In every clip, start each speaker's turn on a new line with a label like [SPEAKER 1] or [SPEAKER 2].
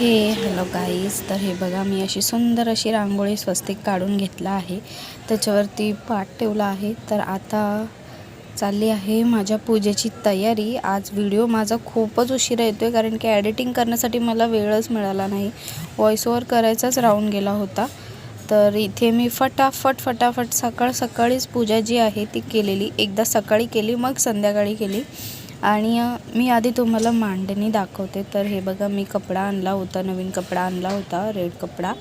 [SPEAKER 1] Hello guys, तर हे बघा मी अशी सुंदर अशी रांगोळी स्वस्तिक काढून घेतला आहे. त्याच्यावरती पाट ठेवला आहे. तर आता चालली आहे माझ्या पूजेची तयारी. आज व्हिडिओ माझा खूपच उशिरा येतोय कारण की एडिटिंग करण्यासाठी मला वेळच मिळाला नाही. व्हॉइस ओव्हर करायचाच राहून गेला होता. तर इथे मी फटाफट सकाळीच पूजा जी आहे ती केलेली. एकदा सकाळी केली, मग संध्याकाळी केली. आणि मी आधी तुम्हाला मांडणी दाखवते. तर हे बघा, मी कपडा आणला होता, नवीन कपडा आणला होता, रेड कपडा.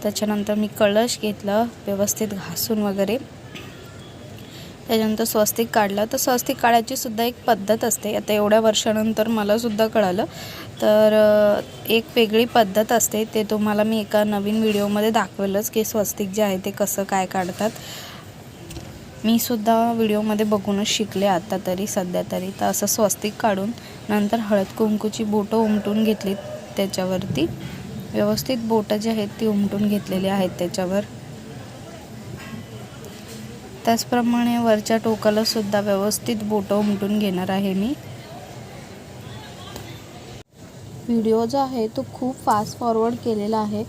[SPEAKER 1] त्याच्यानंतर मी कलश घेतलं, व्यवस्थित घासून वगैरे. त्याच्यानंतर स्वस्तिक काढलं. तर स्वस्तिक काढायची सुद्धा एक पद्धत असते. आता एवढ्या वर्षानंतर मला सुद्धा कळालं. तर एक वेगळी पद्धत असते. ते तुम्हाला मी एका नवीन व्हिडिओमध्ये दाखवलंच की स्वस्तिक जे आहे ते कसं काय काढतात. मी सुद्धा व्हिडिओमध्ये बघूनच शिकले आता तरी, सध्या तरी. तर असं स्वस्तिक काढून नंतर हळद कुंकूची बोटं उमटून घेतली. त्याच्यावरती व्यवस्थित बोटं जी आहेत ती उमटून घेतलेली आहेत त्याच्यावर. त्याचप्रमाणे वरच्या टोकाला सुद्धा व्यवस्थित बोटं उमटून घेणार आहे मी. व्हिडिओ जो आहे तो खूप फास्ट फॉरवर्ड केलेला आहे.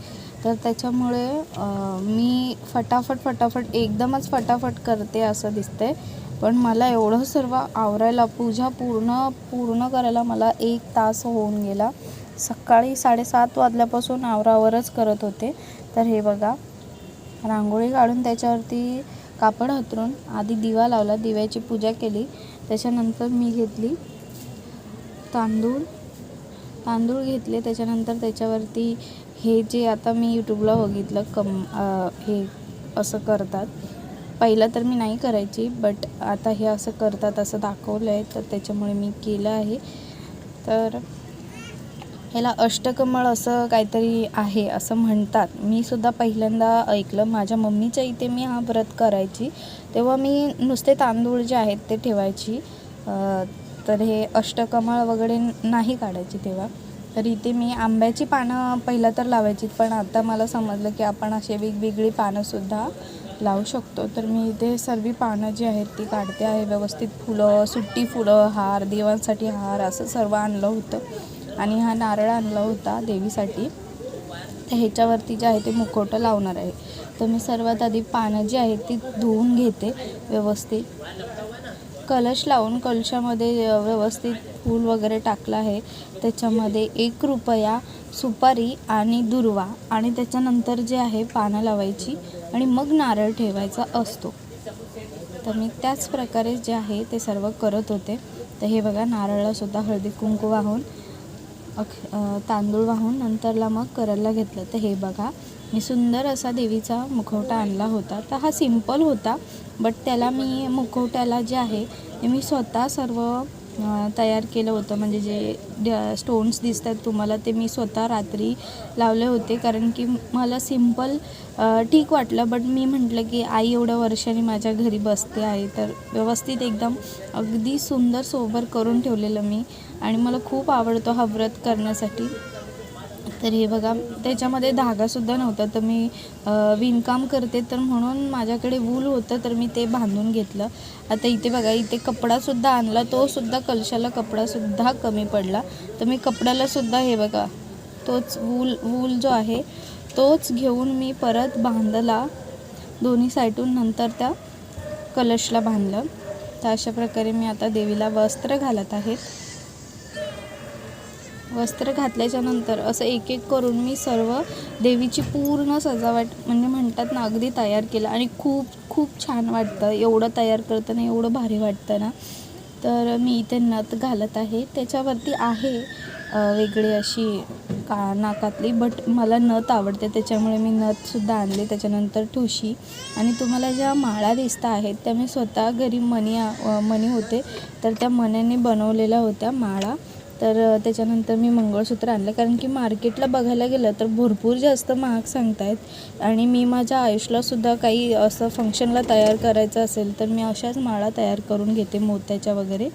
[SPEAKER 1] तर त्याच्यामुळे मी फटाफट एकदमच फटाफट करते असं दिसतंय. पण मला एवढं सर्व आवरायला, पूजा पूर्ण करायला मला 1 तास होऊन गेला. सकाळी 7:30 वाजल्यापासून आवरावरच करत होते. तर हे बघा, रांगोळी काढून त्याच्यावरती कापड हतरून आधी दिवा लावला, दिव्याची पूजा केली. त्याच्यानंतर मी घेतली तांदूळ घेतले. त्याच्यानंतर त्याच्यावरती हे जे आता मी यूट्यूबला बघितलं हे असं करतात. पहिलं तर मी नाही करायची, बट आता हे असं करतात असं दाखवलं आहे, तर त्याच्यामुळे मी केलं आहे. तर ह्याला अष्टकमळ असं काहीतरी आहे असं म्हणतात. मी सुद्धा पहिल्यांदा ऐकलं. माझ्या मम्मीच्या इथे मी हा व्रत करायची तेव्हा मी नुसते तांदूळ जे आहेत ते ठेवायची. तर हे अष्टकमळ वगैरे नाही काढायची तेव्हा. तर इथे मी आंब्याची पानं पहिलं तर लावायची, पण आता मला समजलं की आपण असे वेगवेगळी पानंसुद्धा लावू शकतो. तर मी इथे सर्व पानं जी आहेत ती काढते आहे. व्यवस्थित फुलं, सुट्टी फुलं, हार, देवांसाठी हार असं सर्व आणलं होतं. आणि हा नारळ आणला होता देवीसाठी. तर ह्याच्यावरती जे आहे ते मुखवटं लावणार आहे. तर मी सर्वात आधी पानं जी आहेत ती धुवून घेते व्यवस्थित. कलश लावून कलशामध्ये व्यवस्थित फूल वगैरे टाकलं आहे. त्याच्यामध्ये 1 रुपया, सुपारी आणि दुर्वा, आणि त्याच्यानंतर जे आहे पानं लावायची आणि मग नारळ ठेवायचा असतो. तर मी त्याच प्रकारे जे आहे ते सर्व करत होते. तर हे बघा, नारळासुद्धा हळदी कुंकू वाहून तांदूळ वाहून नंतरला मग करायला घेतलं. तर हे बघा, मी सुंदर असा देवीचा मुखवटा आणला होता. तर हा सिंपल होता, बट त्याला मी मुखवट्याला जे आहे ते मी स्वतः सर्व तयार केलं होतं. म्हणजे जे स्टोन्स दिसत आहेत तुम्हाला ते मी स्वतः रात्री लावले होते. कारण की मला सिंपल ठीक वाटलं, बट मी म्हटलं की आई एवढ्या वर्षांनी माझ्या घरी बसते आहे, तर व्यवस्थित एकदम अगदी सुंदर सोबर करून ठेवलेलं मी. आणि मला खूप आवडतो हा व्रत करण्यासाठी. तर हे बघा, त्याच्यामध्ये धागासुद्धा नव्हता. तर मी विणकाम करते, तर म्हणून माझ्याकडे वूल होतं, तर मी ते बांधून घेतलं. आता इथे बघा, इथे कपडासुद्धा आणला, तोसुद्धा कलशाला कपडासुद्धा कमी पडला. तर मी कपड्यालासुद्धा हे बघा, तोच वूल जो आहे तोच घेऊन मी परत बांधला दोन्ही साईडून. नंतर त्या कलशला बांधलं. तर अशा प्रकारे मी आता देवीला वस्त्र घालत आहे. वस्त्र घातल्याच्यानंतर असं एक करून मी सर्व देवीची पूर्ण सजावट म्हणजे म्हणतात ना, अगदी तयार केलं. आणि खूप छान वाटतं एवढं तयार करताना, एवढं भारी वाटतं ना. तर मी इथे नथ घालत आहे. त्याच्यावरती आहे वेगळी अशी नाकातली, बट मला नथ आवडते त्याच्यामुळे मी नथसुद्धा आणली. त्याच्यानंतर ठुशी. आणि तुम्हाला ज्या माळा दिसता आहेत त्या मी स्वतः घरी मणी होते, तर त्या मण्याने बनवलेल्या होत्या माळा. तर त्याच्यानंतर मी मंगळसूत्र आणलं, कारण की मार्केटला बघायला गेलं तर भरपूर जास्त महाग सांगत आहेत. आणि मी माझ्या आयुष्यालासुद्धा काही असं फंक्शनला तयार करायचं असेल तर मी अशाच माळा तयार करून घेते, मोत्याच्या वगैरे.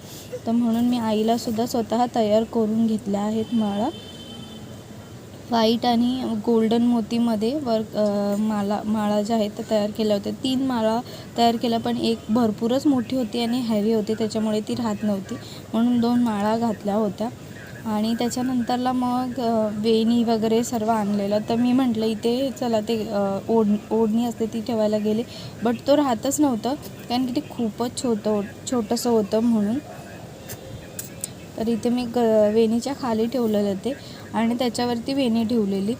[SPEAKER 1] तर म्हणून मी आईलासुद्धा स्वतः तयार करून घेतल्या आहेत माळा. व्हाईट आणि गोल्डन मोतीमध्ये माळा ज्या आहेत त्या तयार केल्या होत्या. 3 माळा तयार केल्या, पण एक भरपूरच मोठी होती आणि हॅवी होती, त्याच्यामुळे ती राहत नव्हती, म्हणून 2 माळा घातल्या होत्या. आणि त्याच्यानंतरला मग वेणी वगैरे सर्व आणलेलं. तर मी म्हटलं इथे चला ते ओढणी असते ती ठेवायला गेले, बट तो राहतच नव्हतं कारण की ते खूपच छोटंसं होतं म्हणून. तर इथे मी वेणीच्या खाली ठेवलेलं ते आणि त्याच्यावरती वेणी ठेवलेली.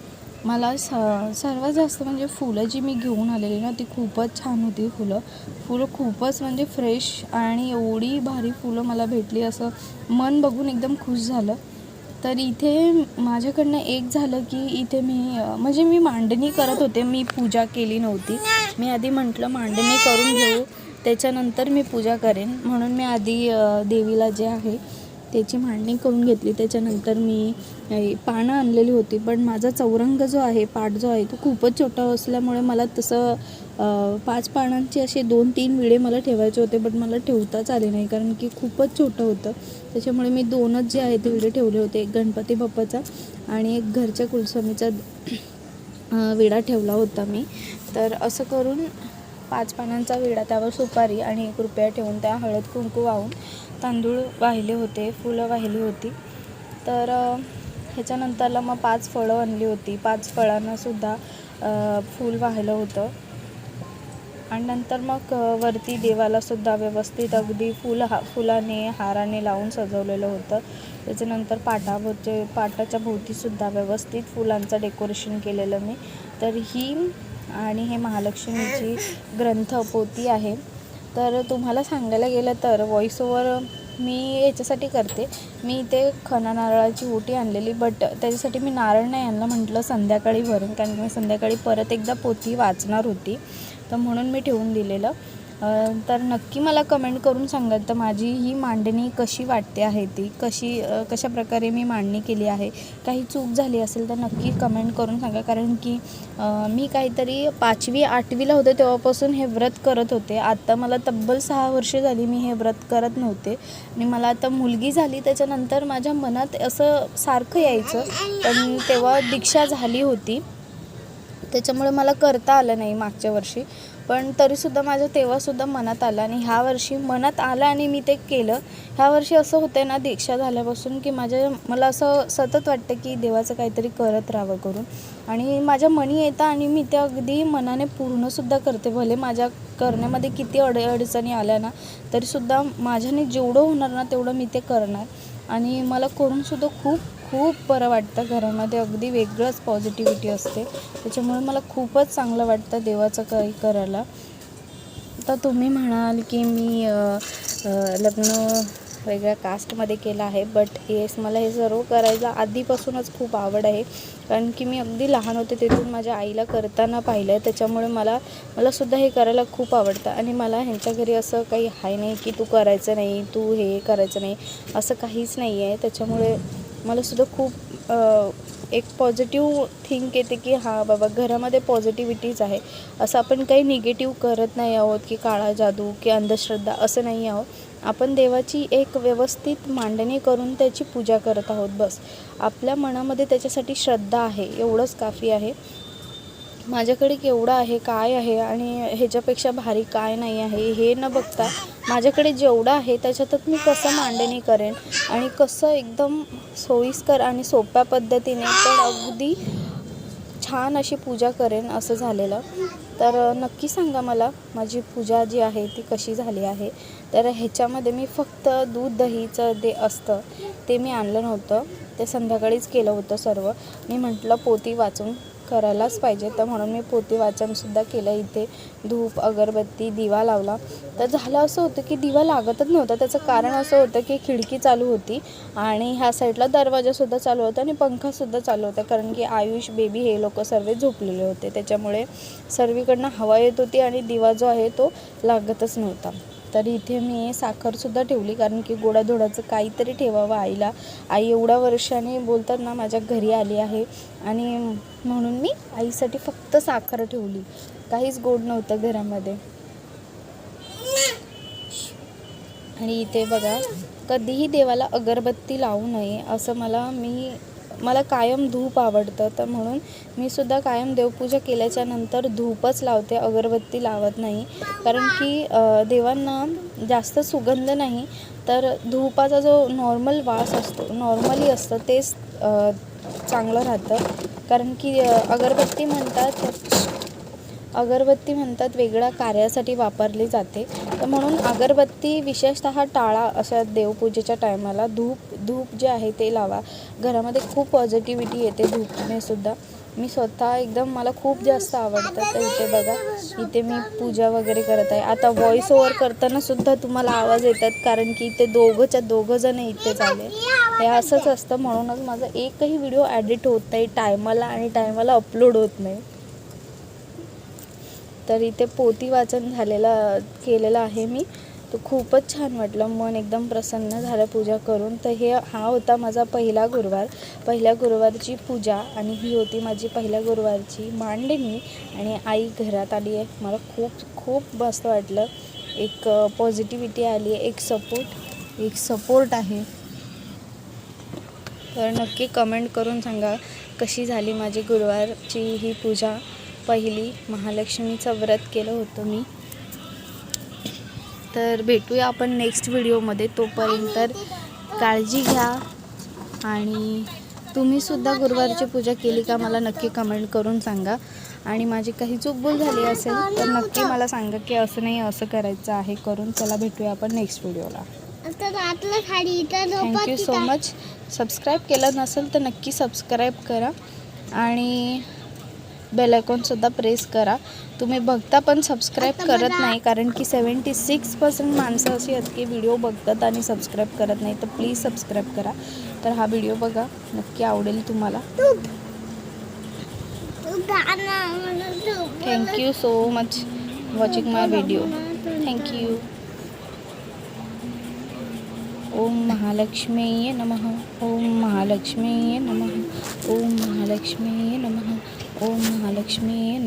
[SPEAKER 1] मला सर्वात जास्त म्हणजे फुलं जी मी घेऊन आलेली ना ती खूपच छान होती. फुलं खूपच म्हणजे फ्रेश आणि एवढी भारी फुलं मला भेटली, असं मन बघून एकदम खुश झालं. तर इथे माझ्याकडनं एक झालं की इथे म्हणजे मी मांडणी करत होते, मी पूजा केली नव्हती. मी आधी म्हटलं मांडणी करून घेऊ त्याच्यानंतर मी पूजा करेन, म्हणून मी आधी देवीला जे आहे त्याची मांडणी करून घेतली. त्याच्यानंतर मी पानं आणलेली होती, पण माझा चौरंग जो आहे, पाट जो आहे तो खूपच छोटा असल्यामुळे मला तसं 5 पानांचे असे 2-3 विडे मला ठेवायचे होते, बट मला ठेवताच आले नाही कारण की खूपच छोटं होतं. त्याच्यामुळे मी 2च जे आहे ते विडे ठेवले होते, एक गणपती बाप्पाचा आणि एक घरच्या कुलस्वामीचा विडा ठेवला होता मी. तर असं करून 5 पानांचा विडा, त्यावर सुपारी आणि 1 रुपया ठेवून त्या हळद कुंकू वाहून तांदूळ वाहिले होते, फुलं वाहिली होती. तर ह्याच्यानंतरला मग 5 फळं आणली होती, 5 फळांनासुद्धा फूल वाहिलं होतं. आणि नंतर मग वरती देवालासुद्धा व्यवस्थित अगदी फुलाने हाराने लावून सजवलेलं होतं. त्याच्यानंतर पाटाच्या भोवतीसुद्धा व्यवस्थित फुलांचं डेकोरेशन केलेलं मी. तर ही आणि हे महालक्ष्मीची ग्रंथपोथी आहे. तर तुम्हाला सांगायला गेलं तर व्हॉइस ओव्हर मी याच्यासाठी करते, मी इथे खणा नारळाची ओटी आणलेली, बट त्याच्यासाठी मी नारळ नाही आणलं, म्हटलं संध्याकाळी भरेन कारण की मी संध्याकाळी परत एकदा पोथी वाचणार होती, तर म्हणून मी ठेवून दिलेलं. तर नक्की मला कमेंट करून सांगा तर माझी ही मांडणी कशी वाटते आहे, ती कशा प्रकारे मी मांडणी केली आहे. काही चूक झाली असेल तर नक्की कमेंट करून सांगा, कारण की मी काहीतरी 5वी-8वीला होते तेव्हापासून हे व्रत करत होते. आता मला तब्बल 6 वर्ष झाली मी हे व्रत करत नव्हते आणि मला आता मुलगी झाली त्याच्यानंतर माझ्या मनात असं सारखं यायचं, पण तेव्हा दीक्षा झाली होती त्याच्यामुळे मला करता आलं नाही मागच्या वर्षी, पण तरीसुद्धा माझं तेव्हासुद्धा मनात आलं आणि ह्या वर्षी मनात आलं आणि मी ते केलं. ह्या वर्षी असं होतं ना दीक्षा झाल्यापासून की मला असं सतत वाटतं की देवाचं काहीतरी करत राहावं करून, आणि माझ्या मनी येतं आणि मी ते अगदी मनाने पूर्णसुद्धा करते. भले माझ्या करण्यामध्ये किती अडचणी आल्या ना तरीसुद्धा माझ्याने जेवढं होणार ना तेवढं मी ते करणार, आणि मला करूनसुद्धा खूप खूप बरं वाटतं. घरामध्ये अगदी वेगळंच पॉझिटिव्हिटी असते, त्याच्यामुळे मला खूपच चांगलं वाटतं देवाचं काही करायला. तर तुम्ही म्हणाल की मी लग्न वेगळ्या कास्टमध्ये केलं आहे, बट येस मला हे सर्व करायला आधीपासूनच खूप आवड आहे, कारण की मी अगदी लहान होते तिथून माझ्या आईला करताना पाहिलं आहे. त्याच्यामुळे मला सुद्धा हे करायला खूप आवडतं, आणि मला ह्यांच्या घरी असं काही आहे नाही की तू करायचं नाही, तू हे करायचं नाही, असं काहीच नाही आहे. त्याच्यामुळे मलासुद्धा खूप एक पॉझिटिव्ह थिंक येते की हां बाबा घरामध्ये पॉझिटिव्हिटीच आहे, असं आपण काही निगेटिव्ह करत नाही आहोत की काळा जादू की अंधश्रद्धा असं नाही आहोत. आपण देवाची एक व्यवस्थित मांडणी करून त्याची पूजा करत आहोत, बस आपल्या मनामध्ये त्याच्यासाठी श्रद्धा आहे एवढंच काफी आहे. माझ्याकडे केवढं आहे, काय आहे आणि ह्याच्यापेक्षा भारी काय नाही आहे हे न बघता माझ्याकडे जेवढं आहे त्याच्यातच मी कसं मांडणी करेन आणि कसं एकदम सोयीस्कर आणि सोप्या पद्धतीने पण अगदी छान अशी पूजा करेन असं झालेलं. तर नक्की सांगा मला माझी पूजा जी आहे ती कशी झाली आहे. तर ह्याच्यामध्ये मी फक्त दूध दहीचं जे असतं ते मी आणलं नव्हतं, ते संध्याकाळीच केलं होतं सर्व. मी म्हटलं पोथी वाचून करायलाच पाहिजे, तर म्हणून मी पोथी वाचनसुद्धा केलं. इथे धूप अगरबत्ती दिवा लावला. तर झालं असं होतं की दिवा लागतच नव्हता. त्याचं कारण असं होतं की खिडकी चालू होती आणि ह्या साईडला दरवाजासुद्धा चालू होता आणि पंखासुद्धा चालू होता, कारण की आयुष बेबी हे लोक सर्व झोपलेले होते. त्याच्यामुळे सर्वीकडनं हवा येत होती आणि दिवा जो आहे तो लागतच नव्हता. तर इथे मी साखरसुद्धा ठेवली, कारण की गोडाधोडाचं काहीतरी ठेवावं आईला. आई एवढ्या वर्षाने बोलतात ना माझ्या घरी आली आहे, आणि म्हणून मी आईसाठी फक्त साखर ठेवली, काहीच गोड नव्हतं घरामध्ये. आणि इथे बघा कधीही देवाला अगरबत्ती लावू नये असं मी मला कायम धूप आवडतं, तर म्हणून मी सुद्धा कायम देवपूजा केल्याच्या नंतर धूपच लावते, अगरबत्ती लावत नाही. कारण की देवांना जास्त सुगंध नाही, तर धूपाचा जो नॉर्मल वास असतो, नॉर्मली असतं तेच चांगलं राहतं. कारण की अगरबत्ती म्हणतात वेगळ्या कार्यासाठी वापरली जाते, तर म्हणून अगरबत्ती विशेषतः टाळा अशा देवपूजेच्या टायमाला. धूप जे आहे ते लावा. घरामध्ये खूप पॉझिटिव्हिटी येते धूपने सुद्धा. मी स्वतः एकदम मला खूप जास्त आवडतं. तर इथे बघा, इथे मी पूजा वगैरे करत आहे. आता व्हॉइस ओव्हर करताना सुद्धा तुम्हाला आवाज येतात, कारण की इथे दोघं जण इथे झाले. हे असंच असतं, म्हणूनच माझा एकही व्हिडिओ एडिट होत नाही टायमाला अपलोड होत नाही. तर इथे पोथी वाचन केलेलं आहे मी. तो खूपच छान वाटलं, मन एकदम प्रसन्न झालं पूजा करून. तर हा होता माझा पहिला गुरुवारची पूजा, आणि ही होती माझी पहिल्या गुरुवारची मांडणी. आणि आई घरात आली आहे. मला खूप मस्त वाटलं. एक पॉझिटिव्हिटी आली आहे, एक सपोर्ट आहे. तर नक्की कमेंट करून सांगा कशी झाली माझी गुरुवारची ही पूजा. पहिली महालक्ष्मीचं व्रत केलं होतं मी. तर भेटूया आपण नेक्स्ट व्हिडिओमध्ये. तोपर्यंत काळजी घ्या, आणि तुम्हीसुद्धा गुरुवारची पूजा केली का मला नक्की कमेंट करून सांगा. आणि माझी काही चूकभूल झाली असेल तर नक्की मला सांगा की असं नाही, असं करायचं आहे करून. चला भेटूया आपण नेक्स्ट व्हिडिओला. Thank you so much. सबस्क्राईब केलं नसेल तर नक्की सबस्क्राईब करा, आणि बेल आयकॉनसुद्धा प्रेस करा. तुम्ही बघता पण सबस्क्राईब करत नाही, कारण की 76% माणसं अशी आहेत की व्हिडिओ बघतात आणि सबस्क्राईब करत नाही. तर प्लीज सबस्क्राईब करा. तर हा व्हिडिओ बघा, नक्की आवडेल तुम्हाला. थँक्यू सो मच वॉचिंग माय व्हिडिओ. थँक्यू. ओम महालक्ष्मीये नमः. ओम महालक्ष्मीये नमः. ओम महालक्ष्मीये नमः. ओम महालक्ष्मीये